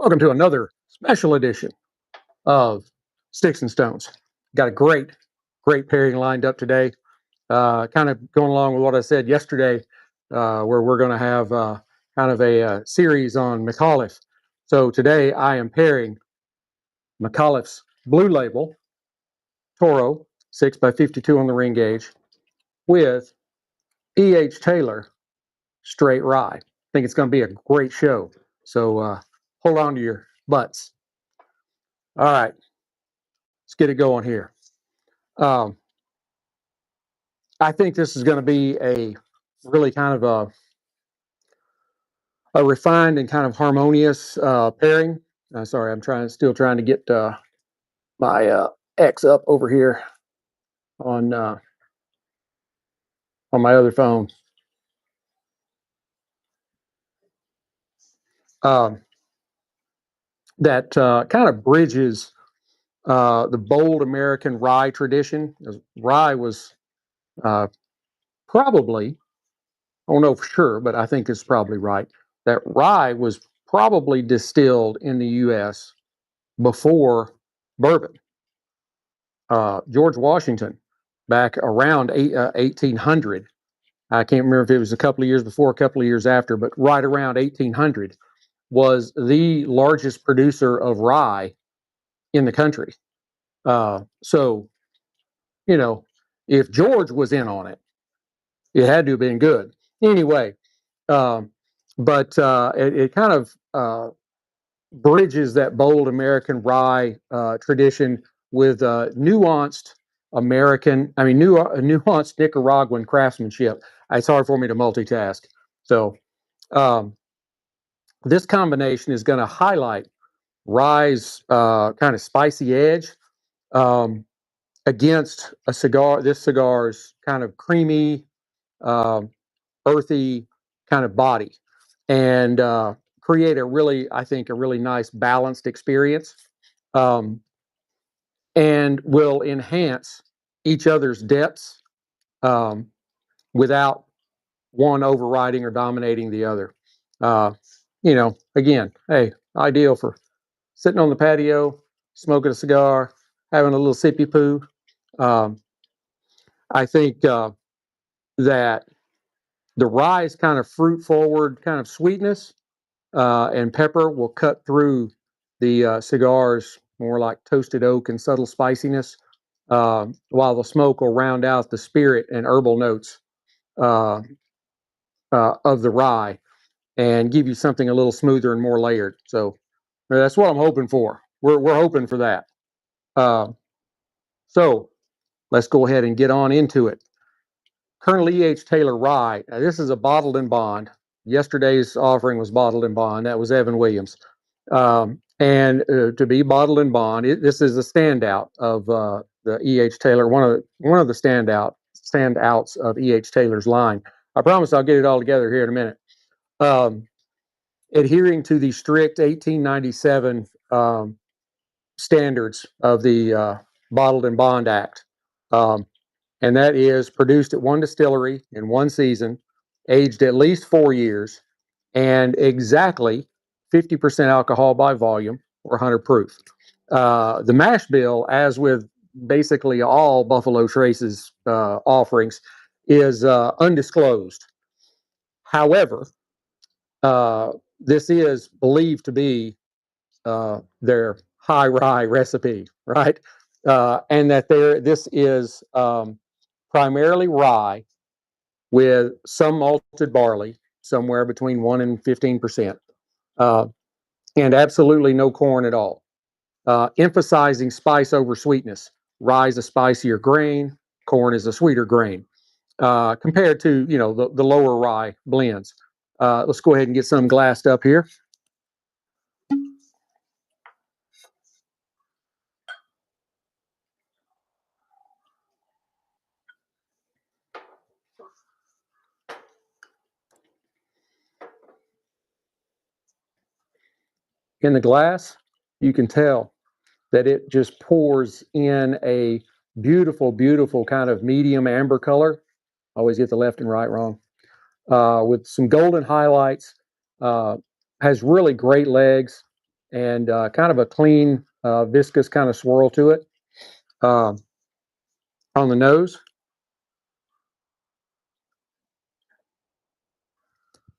Welcome to another special edition of Sticks-n-Stones. Got a great pairing lined up today. Kind of going along with what I said yesterday, where we're going to have kind of a series on Micallef. So today I am pairing Micallef's Blue Label Toro 6x52 on the ring gauge with E.H. Taylor Straight Rye. I think it's going to be a great show. So hold on to your butts. All right, let's get it going here. I think this is going to be a really kind of a refined and kind of harmonious pairing. Sorry, I'm still trying to get my X up over here on my other phone. That kind of bridges the bold American rye tradition. Rye was probably, I don't know for sure, but I think it's probably right, that rye was probably distilled in the U.S. before bourbon. George Washington, back around 1800, I can't remember if it was a couple of years before, a couple of years after, but right around 1800, was the largest producer of rye in the country. So, you know, if George was in on it, it had to have been good. Anyway, but it kind of bridges that bold American rye tradition with nuanced nuanced Nicaraguan craftsmanship. It's hard for me to multitask. So this combination is going to highlight rye's kind of spicy edge against this cigar's kind of creamy, earthy kind of body, and create I think, a really nice balanced experience, and will enhance each other's depths without one overriding or dominating the other. Again, hey, ideal for sitting on the patio, smoking a cigar, having a little sippy poo. I think that the rye's kind of fruit forward kind of sweetness and pepper will cut through the cigar's more like toasted oak and subtle spiciness, while the smoke will round out the spirit and herbal notes of the rye and give you something a little smoother and more layered. So that's what I'm hoping for. We're hoping for that. So let's go ahead and get on into it. Colonel E.H. Taylor Rye. Now, this is a bottled in bond. Yesterday's offering was bottled in bond. That was Evan Williams. And to be bottled in bond, this is a standout of the E.H. Taylor, one of the standouts of E.H. Taylor's line. I promise I'll get it all together here in a minute. Adhering to the strict 1897 standards of the Bottled in Bond Act. And that is produced at one distillery in one season, aged at least 4 years, and exactly 50% alcohol by volume or 100 proof. The mash bill, as with basically all Buffalo Trace's offerings, is undisclosed. However, this is believed to be their high-rye recipe, right? And that this is primarily rye with some malted barley, somewhere between 1 and 15%, and absolutely no corn at all. Emphasizing spice over sweetness. Rye is a spicier grain, corn is a sweeter grain, compared to the lower rye blends. Let's go ahead and get some glassed up here. In the glass, you can tell that it just pours in a beautiful, beautiful kind of medium amber color. Always get the left and right wrong. With some golden highlights, has really great legs, and kind of a clean, viscous kind of swirl to it. On the nose,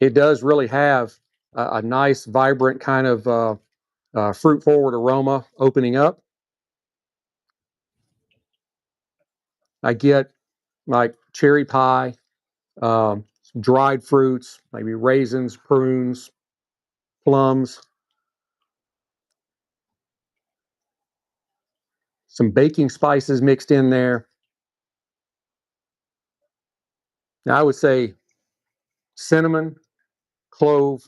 it does really have a nice, vibrant kind of fruit-forward aroma opening up. I get like cherry pie, some dried fruits, maybe raisins, prunes, plums, some baking spices mixed in there. Now, I would say cinnamon, clove,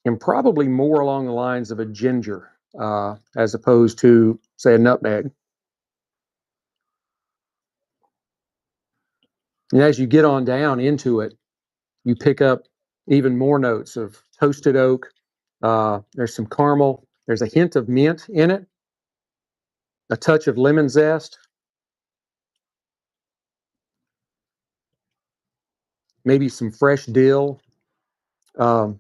and probably more along the lines of a ginger as opposed to, say, a nutmeg. And as you get on down into it, you pick up even more notes of toasted oak. There's some caramel. There's a hint of mint in it, a touch of lemon zest, maybe some fresh dill, um,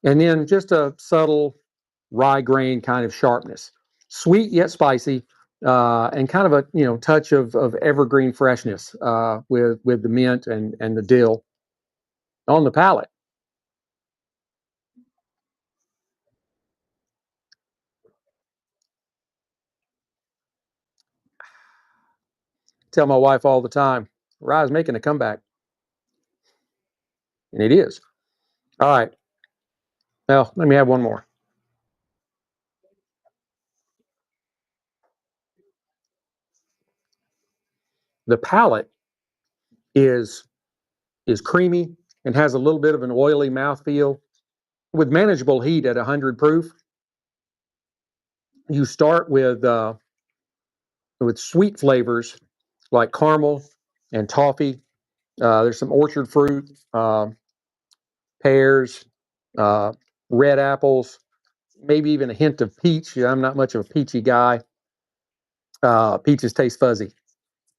and then just a subtle rye grain kind of sharpness, sweet yet spicy, and kind of a touch of evergreen freshness with the mint and the dill on the palate. Tell my wife all the time, rye's making a comeback, and it is. All right, now let me have one more. The palate is is creamy and has a little bit of an oily mouthfeel with manageable heat at 100 proof. You start with sweet flavors like caramel and toffee. There's some orchard fruit, pears, uh, red apples, maybe even a hint of peach. Yeah, I'm not much of a peachy guy. Peaches taste fuzzy,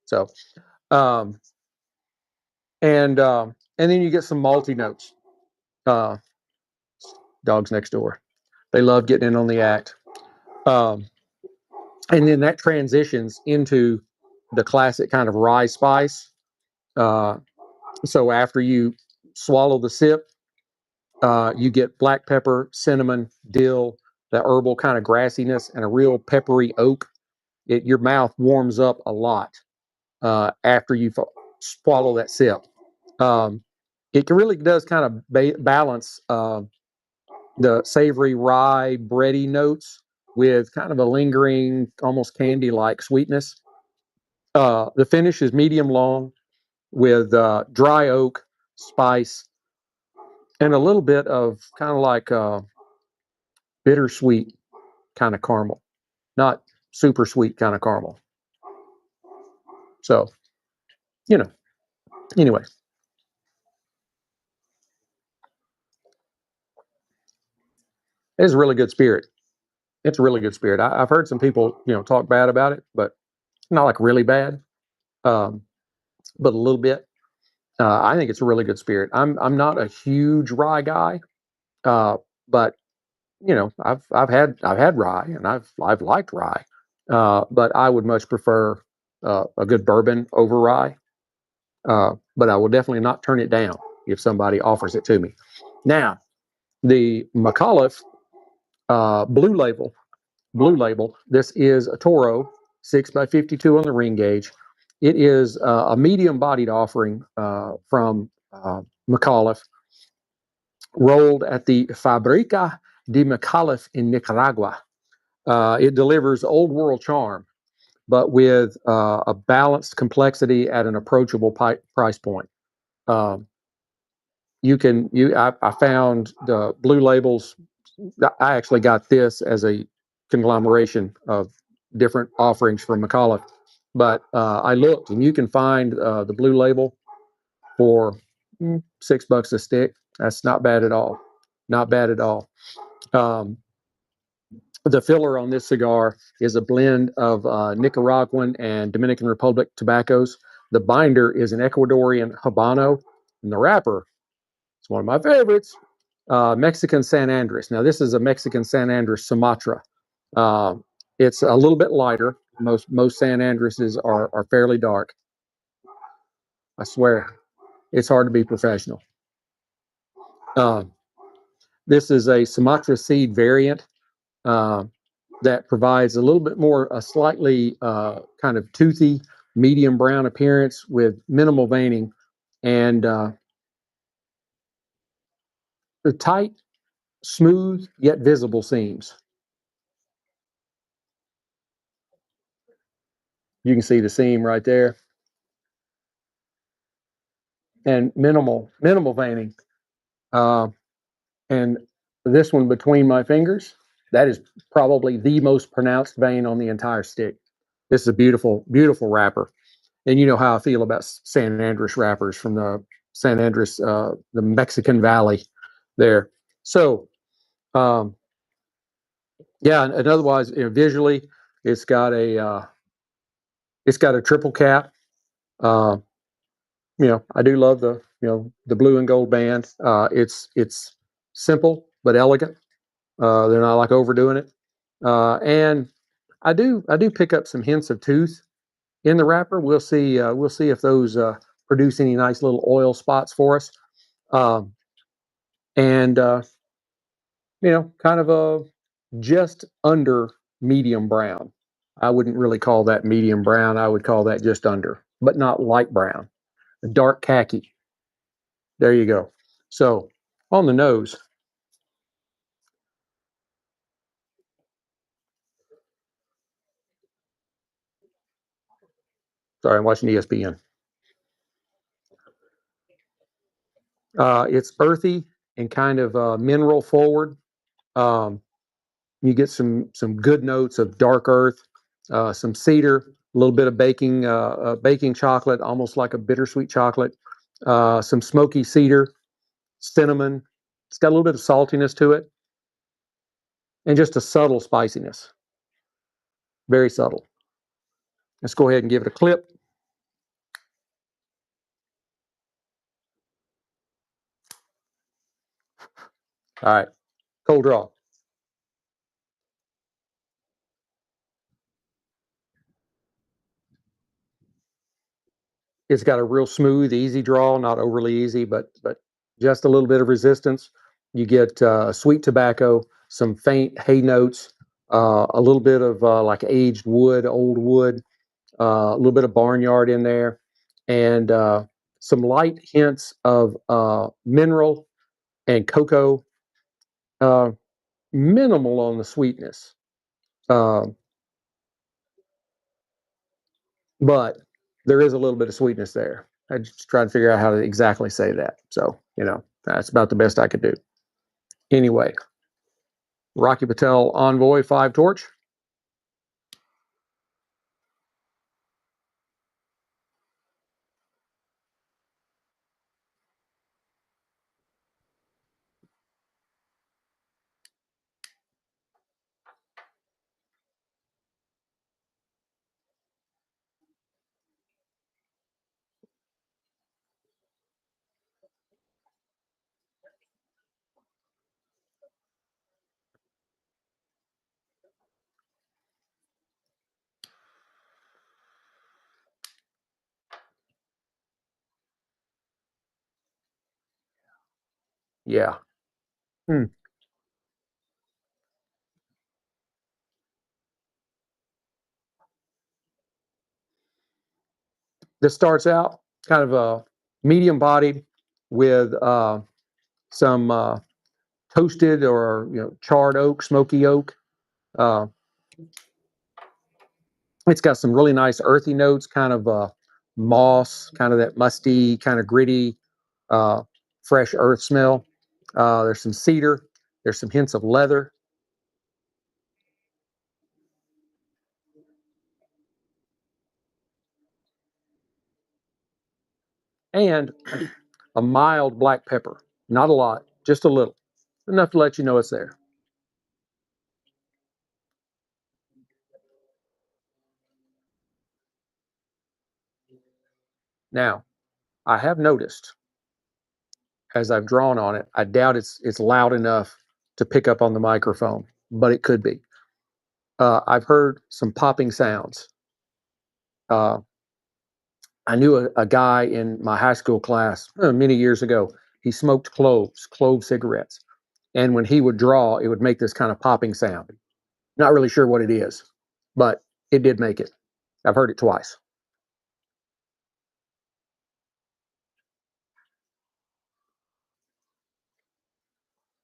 so um, and then you get some malty notes. Uh, Dogs next door, they love getting in on the act. Um, and then that transitions into the classic kind of rye spice. Uh, so after you swallow the sip, you get black pepper, cinnamon, dill, that herbal kind of grassiness, and a real peppery oak. Your mouth warms up a lot after you swallow that sip. Um, it really does kind of balance the savory rye bready notes with kind of a lingering, almost candy-like sweetness. The finish is medium long with dry oak, spice, and a little bit of kind of like bittersweet kind of caramel, not super sweet kind of caramel. So, you know, anyway, it's a really good spirit. It's a really good spirit. I've heard some people, talk bad about it, but not like really bad, um, but a little bit. I think it's a really good spirit. I'm not a huge rye guy, uh, but I've had rye and I've liked rye, but I would much prefer a good bourbon over rye. But I will definitely not turn it down if somebody offers it to me. Now, the Micallef Blue Label, Blue Label. This is a Toro 6x52 on the ring gauge. It is a medium-bodied offering from Micallef, rolled at the Fabrica de Micallef in Nicaragua. It delivers old world charm, but with a balanced complexity at an approachable price point. Um, I found the blue labels. I actually got this as a conglomeration of different offerings from Micallef, but I looked and you can find the blue label for $6 a stick. That's not bad at all. Not bad at all. Um, the filler on this cigar is a blend of Nicaraguan and Dominican Republic tobaccos. The binder is an Ecuadorian Habano, and the wrapper, it's one of my favorites, Mexican San Andres. Now, this is a Mexican San Andres Sumatra. Uh, it's a little bit lighter. Most San Andreses are fairly dark. I swear, it's hard to be professional. Uh, this is a Sumatra seed variant uh, that provides a little bit more, a slightly kind of toothy, medium brown appearance with minimal veining and the tight, smooth yet visible seams. You can see the seam right there, and minimal veining. Uh, and this one between my fingers, that is probably the most pronounced vein on the entire stick. This is a beautiful, beautiful wrapper. And you know how I feel about San Andres wrappers from the San Andres, the Mexican Valley there. So, um, yeah, and otherwise, visually, it's got a it's got a triple cap. Uh, I do love the blue and gold band. It's simple but elegant. They're not like overdoing it. And I do pick up some hints of tooth in the wrapper. We'll see if those produce any nice little oil spots for us. Um, and kind of a just under medium brown. I wouldn't really call that medium brown. I would call that just under, but not light brown. A dark khaki. There you go. So on the nose, sorry, I'm watching ESPN. It's earthy and kind of mineral forward. Um, you get some good notes of dark earth, some cedar, a little bit of baking chocolate, almost like a bittersweet chocolate, some smoky cedar, cinnamon. It's got a little bit of saltiness to it, and just a subtle spiciness, very subtle. Let's go ahead and give it a clip. All right, cold draw. It's got a real smooth, easy draw, not overly easy, but just a little bit of resistance. You get sweet tobacco, some faint hay notes, a little bit of like aged wood, old wood, a little bit of barnyard in there, and some light hints of mineral and cocoa. Uh, Minimal on the sweetness, uh, but there is a little bit of sweetness there. I just try to figure out how to exactly say that. So, that's about the best I could do. Anyway, Rocky Patel Envoy 5 Torch. Yeah. Hmm. This starts out kind of a medium bodied with some toasted or charred oak, smoky oak. Uh, it's got some really nice earthy notes, kind of moss, kind of that musty, kind of gritty, uh, fresh earth smell. There's some cedar. There's some hints of leather, and a mild black pepper. Not a lot, just a little, enough to let you know it's there. Now, I have noticed as I've drawn on it, I doubt it's loud enough to pick up on the microphone, but it could be. I've heard some popping sounds. Uh, I knew a guy in my high school class many years ago. He smoked clove cigarettes. And when he would draw, it would make this kind of popping sound. Not really sure what it is, but it did make it. I've heard it twice.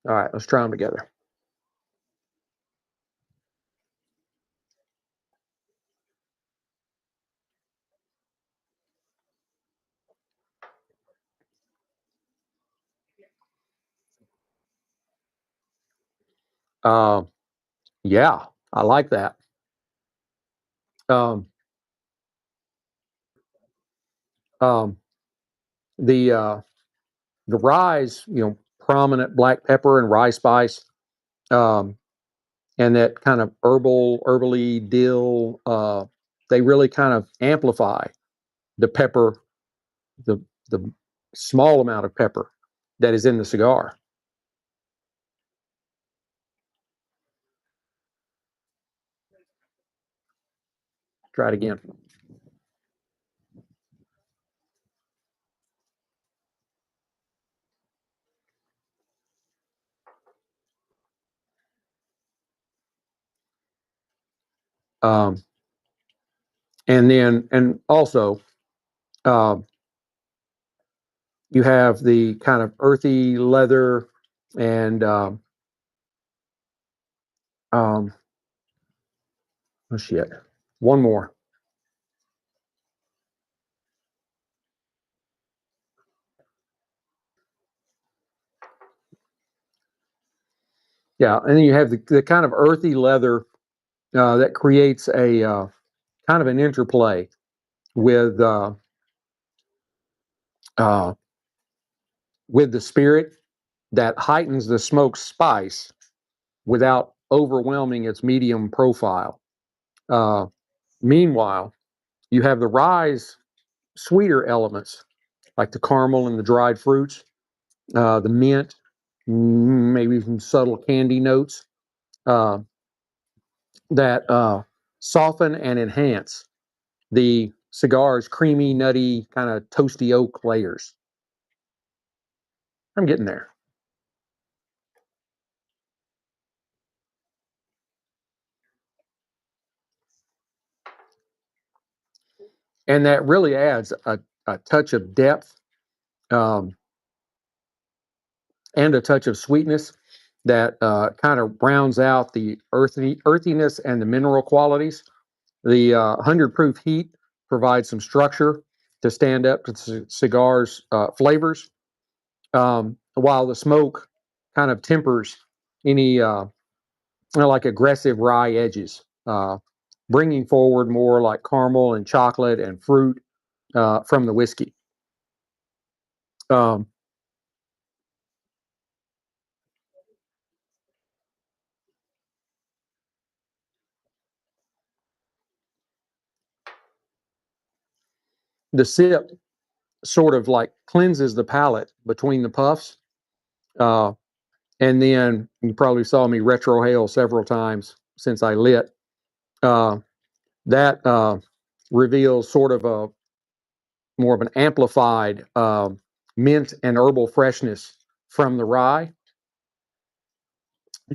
All right, let's try them together. Uh, yeah, I like that. Um, um, the uh, the rye's, prominent black pepper and rye spice, um, and that kind of herbally dill. They really kind of amplify the pepper, the the small amount of pepper that is in the cigar. Try it again. Um, and also, uh, you have the kind of earthy leather and um, oh shit, one more. Yeah, and then you have the kind of earthy leather that creates a kind of an interplay with uh, uh, with the spirit that heightens the smoke spice without overwhelming its medium profile. Uh, Meanwhile, you have the rye's sweeter elements like the caramel and the dried fruits, the mint, maybe some subtle candy notes uh, that soften and enhance the cigar's creamy, nutty, kind of toasty oak layers. I'm getting there. And that really adds a touch of depth um, and a touch of sweetness that kind of rounds out the earthiness and the mineral qualities. The 100 proof heat provides some structure to stand up to the cigar's flavors, while the smoke kind of tempers any like aggressive rye edges, bringing forward more like caramel and chocolate and fruit from the whiskey. Um, the sip sort of like cleanses the palate between the puffs. Uh, and then you probably saw me retrohale several times since I lit. Uh, that reveals sort of a more of an amplified mint and herbal freshness from the rye,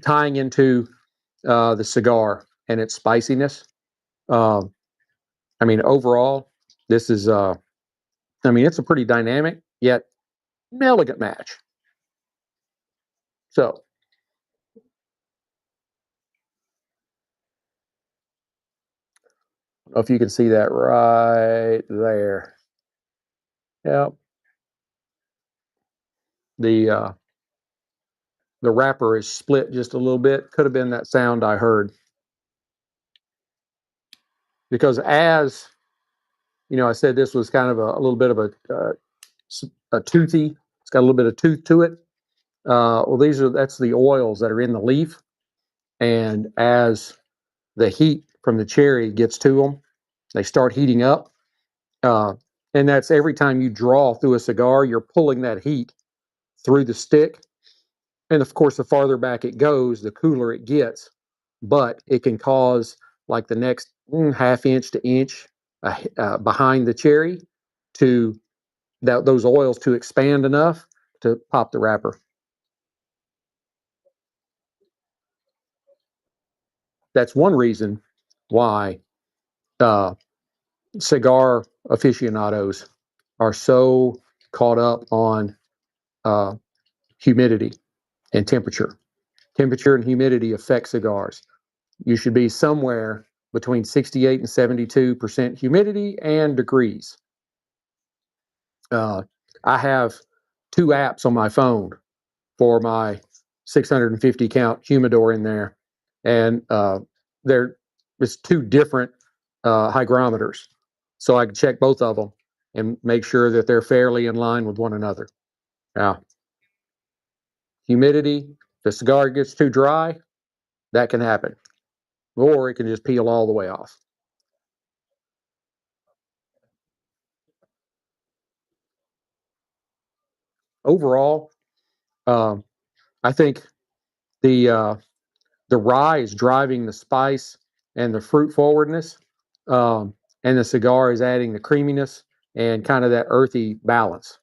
tying into the cigar and its spiciness. Um, I mean, overall, this is, it's a pretty dynamic yet elegant match. So, I don't know if you can see that right there. Yep. The the wrapper is split just a little bit. Could have been that sound I heard because as I said this was kind of a little bit of a toothy. It's got a little bit of tooth to it. Well, that's the oils that are in the leaf, and as the heat from the cherry gets to them, they start heating up. Uh, and that's every time you draw through a cigar, you're pulling that heat through the stick. And of course, the farther back it goes, the cooler it gets. But it can cause like the next half inch to inch behind the cherry to those oils to expand enough to pop the wrapper. That's one reason why uh, cigar aficionados are so caught up on uh, humidity and temperature. Temperature and humidity affect cigars. You should be somewhere between 68 and 72% humidity and degrees. Uh, I have two apps on my phone for my 650 count humidor in there, and there is two different hygrometers, so I can check both of them and make sure that they're fairly in line with one another. Now, humidity, if the cigar gets too dry, that can happen, or it can just peel all the way off. Overall, um, I think the uh, the rye is driving the spice and the fruit forwardness, um, and the cigar is adding the creaminess and kind of that earthy balance.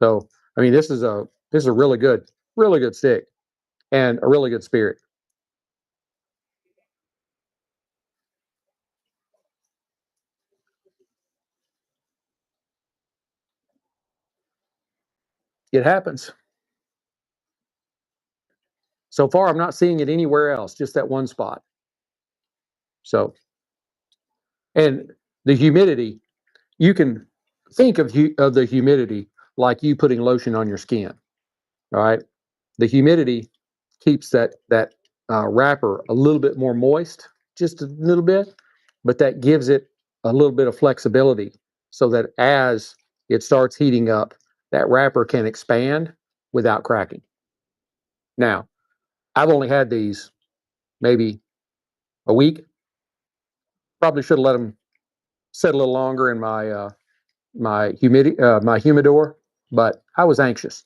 So, I mean, this is a really good stick and a really good spirit. It happens. So far, I'm not seeing it anywhere else, just that one spot. So, and the humidity, you can think of the humidity like you putting lotion on your skin. All right, the humidity keeps that wrapper a little bit more moist, just a little bit, but that gives it a little bit of flexibility so that as it starts heating up, that wrapper can expand without cracking. Now, I've only had these maybe a week. Probably should have let them sit a little longer in my humidor, but I was anxious.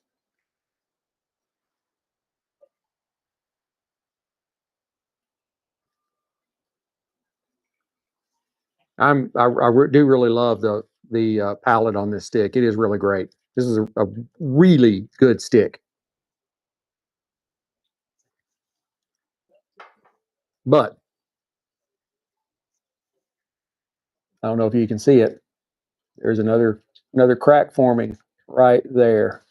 Do really love the palette on this stick. It is really great. This is a really good stick. But I don't know if you can see it. There's another crack forming right there.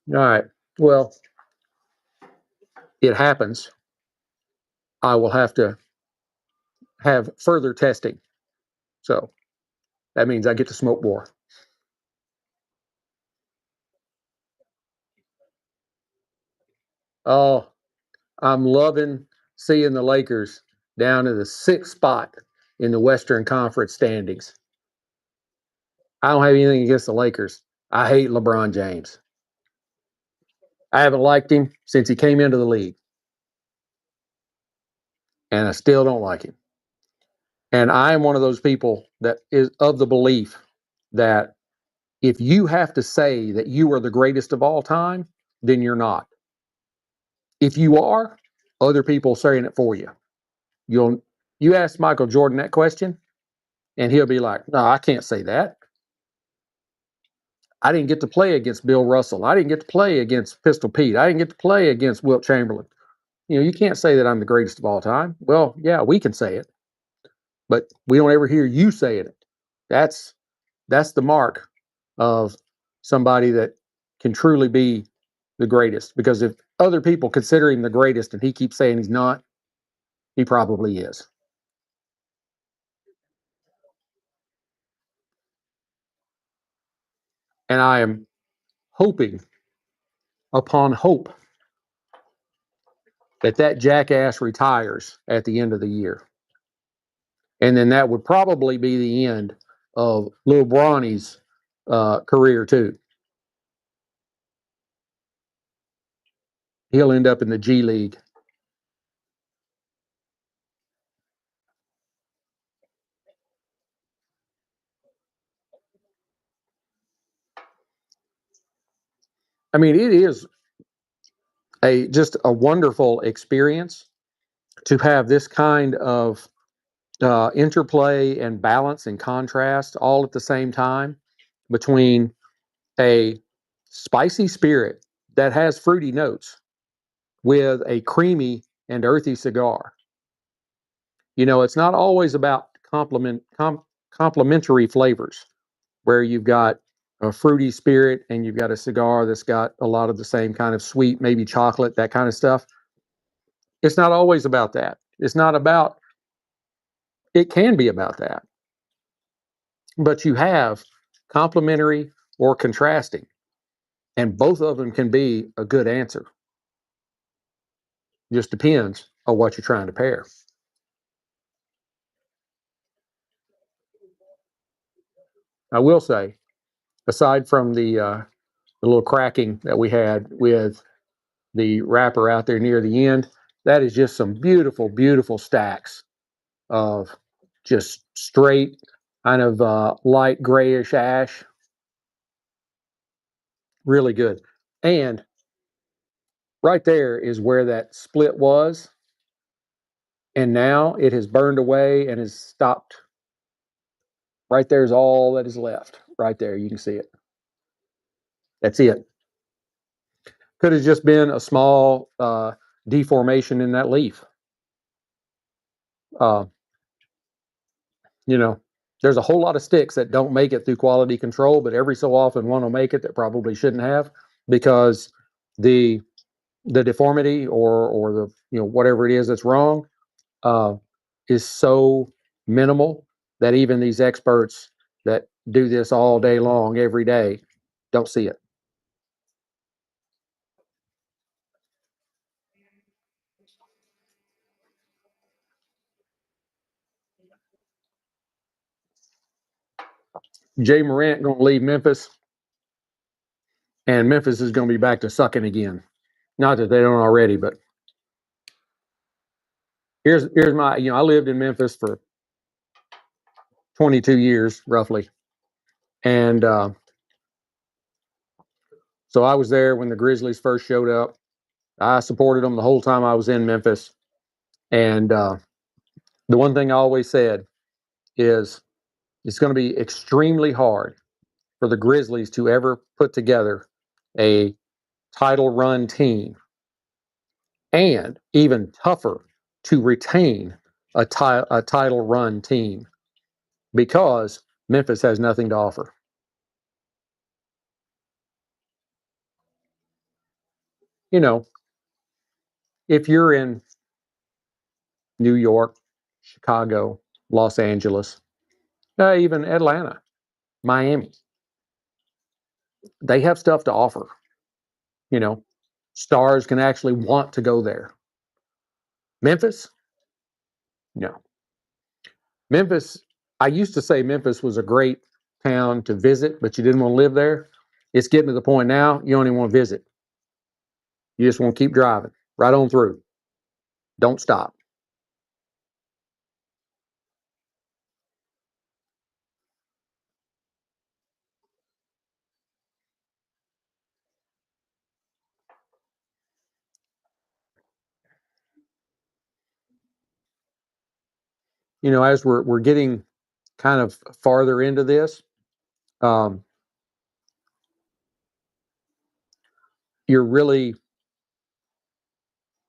All right. Well, it happens. I will have to have further testing. So that means I get to smoke more. Oh, I'm loving seeing the Lakers down in the sixth spot in the Western Conference standings. I don't have anything against the Lakers. I hate LeBron James. I haven't liked him since he came into the league, and I still don't like him. And I am one of those people that is of the belief that if you have to say that you are the greatest of all time, then you're not. If you are, other people saying it for you. You'll you ask Michael Jordan that question, and he'll be like, "No, I can't say that. I didn't get to play against Bill Russell. I didn't get to play against Pistol Pete. I didn't get to play against Wilt Chamberlain. You can't say that I'm the greatest of all time." Well, yeah, we can say it, but we don't ever hear you saying it. That's that's the mark of somebody that can truly be the greatest. Because if other people consider him the greatest and he keeps saying he's not, he probably is. And I am hoping upon hope that that jackass retires at the end of the year. And then that would probably be the end of Lil Bronny's career too. He'll end up in the G League. I mean, it is just a wonderful experience to have this kind of interplay and balance and contrast all at the same time between a spicy spirit that has fruity notes with a creamy and earthy cigar. You know, it's not always about complementary flavors where you've got a fruity spirit and you've got a cigar that's got a lot of the same kind of sweet, maybe chocolate, that kind of stuff. It's not always about that. It's not about, it can be about that, but you have complementary or contrasting, and both of them can be a good answer. Just depends on what you're trying to pair. I will say, aside from the little cracking that we had with the wrapper out there near the end, that is just some beautiful, beautiful stacks of just straight kind of light grayish ash. Really good. And right there is where that split was. And now it has burned away and has stopped. Right there's all that is left. Right there, you can see it. That's it. Could have just been a small deformation in that leaf. Uh, you know, there's a whole lot of sticks that don't make it through quality control, but every so often one will make it that probably shouldn't have, because the deformity or the, you know, whatever it is that's wrong uh, is so minimal that even these experts that do this all day long every day don't see it. Jay Morant going to leave Memphis, and Memphis is going to be back to sucking again. Not that they don't already, but here's my, you know, I lived in Memphis for 22 years roughly, and so I was there when the Grizzlies first showed up. I supported them the whole time I was in Memphis, and the one thing I always said is it's going to be extremely hard for the Grizzlies to ever put together a title run team, and even tougher to retain a title run team, because Memphis has nothing to offer. You know, if you're in New York, Chicago, Los Angeles, even Atlanta, Miami, they have stuff to offer. You know, stars can actually want to go there. Memphis, no. Memphis, I used to say Memphis was a great town to visit, but you didn't want to live there. It's getting to the point now you don't even want to visit. You just want to keep driving right on through. Don't stop. You know, as we're getting kind of farther into this, um, you're really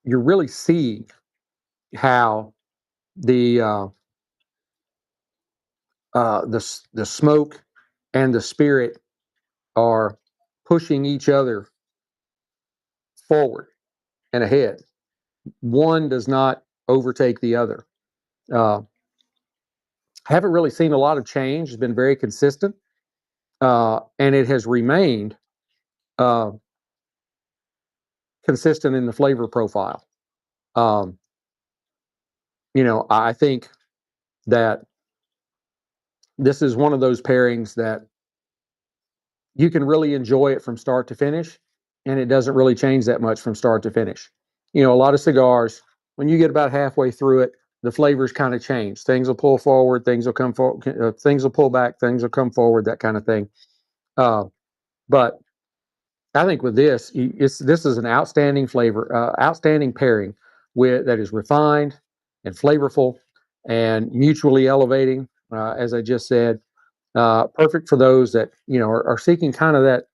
you're really seeing how the the smoke and the spirit are pushing each other forward and ahead. One does not overtake the other. Uh, haven't really seen a lot of change. It's been very consistent, and it has remained uh, consistent in the flavor profile. Um, you know, I think that this is one of those pairings that you can really enjoy it from start to finish, and it doesn't really change that much from start to finish. You know, a lot of cigars, when you get about halfway through it, the flavors kind of change. Things will pull forward, things will come forward, things will pull back, things will come forward, that kind of thing. Uh, but I think with this, this is an outstanding flavor, outstanding pairing with that is refined and flavorful and mutually elevating. As I just said, perfect for those that are seeking kind of that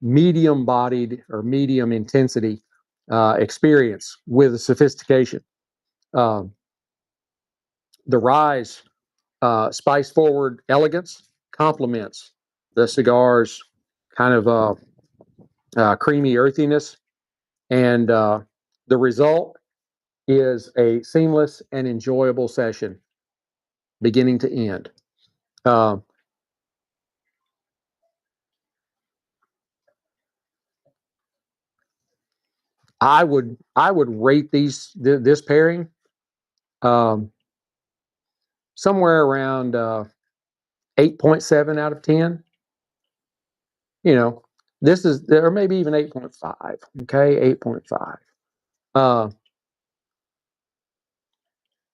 medium-bodied or medium intensity experience with sophistication. Um, the Rye's spice-forward elegance complements the cigar's kind of creamy earthiness, and the result is a seamless and enjoyable session, beginning to end. Uh, I would rate this pairing um, somewhere around 8.7 out of 10. You know, this is, or maybe even 8.5. Okay, 8.5. Uh,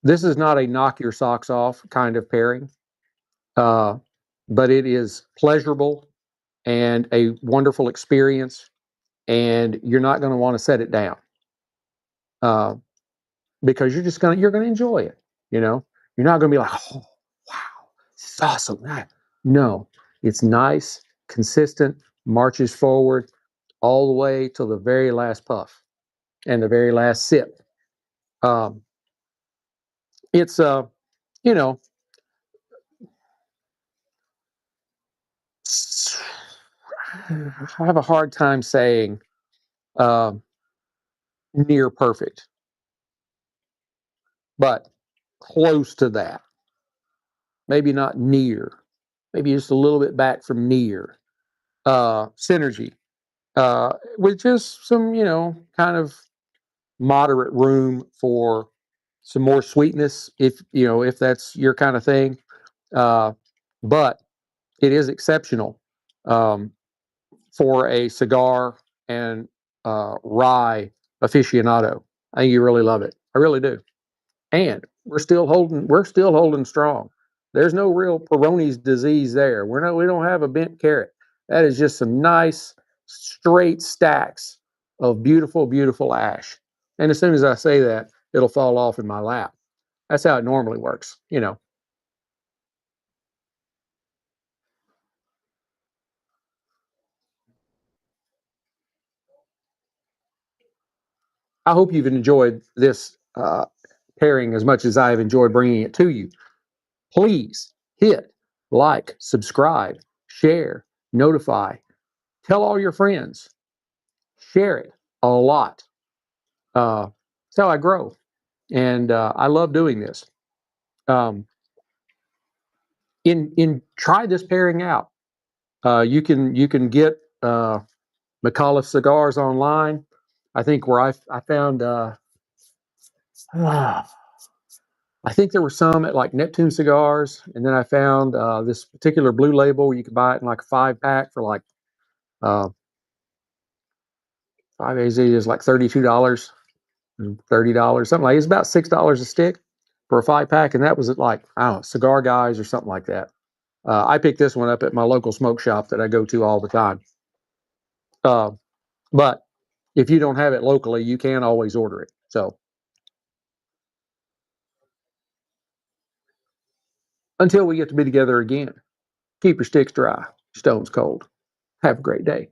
this is not a knock your socks off kind of pairing, uh, but it is pleasurable and a wonderful experience, and you're not going to want to set it down uh, because you're gonna enjoy it. You know, you're not going to be like, oh wow, this is awesome. No, it's nice, consistent, marches forward all the way till the very last puff and the very last sip. Um, it's you know, I have a hard time saying uh, near perfect, but close to that. Maybe not near, maybe just a little bit back from near. Synergy, with just some, kind of moderate room for some more sweetness, if that's your kind of thing. Uh, but it is exceptional um, for a cigar and rye aficionado. I think you really love it. I really do. And we're still holding strong. There's no real Peyronie's disease there. We don't have a bent carrot. That is just some nice straight stacks of beautiful, beautiful ash. And as soon as I say that, it'll fall off in my lap. That's how it normally works. I hope you've enjoyed this pairing as much as I have enjoyed bringing it to you. Please hit like, subscribe, share, notify, tell all your friends, share it a lot. That's how I grow, and I love doing this. Um, in try this pairing out. You can get Micallef cigars online. I think where I found I think there were some at like Neptune Cigars, and then I found this particular blue label. You could buy it in like a 5 pack for like uh, 5 AZ is like $32 and $30, something like it's about $6 a stick for a 5 pack, and that was at like I don't know, Cigar Guys or something like that. I picked this one up at my local smoke shop that I go to all the time. Uh, but if you don't have it locally, you can always order it. So until we get to be together again, keep your sticks dry, stones cold. Have a great day.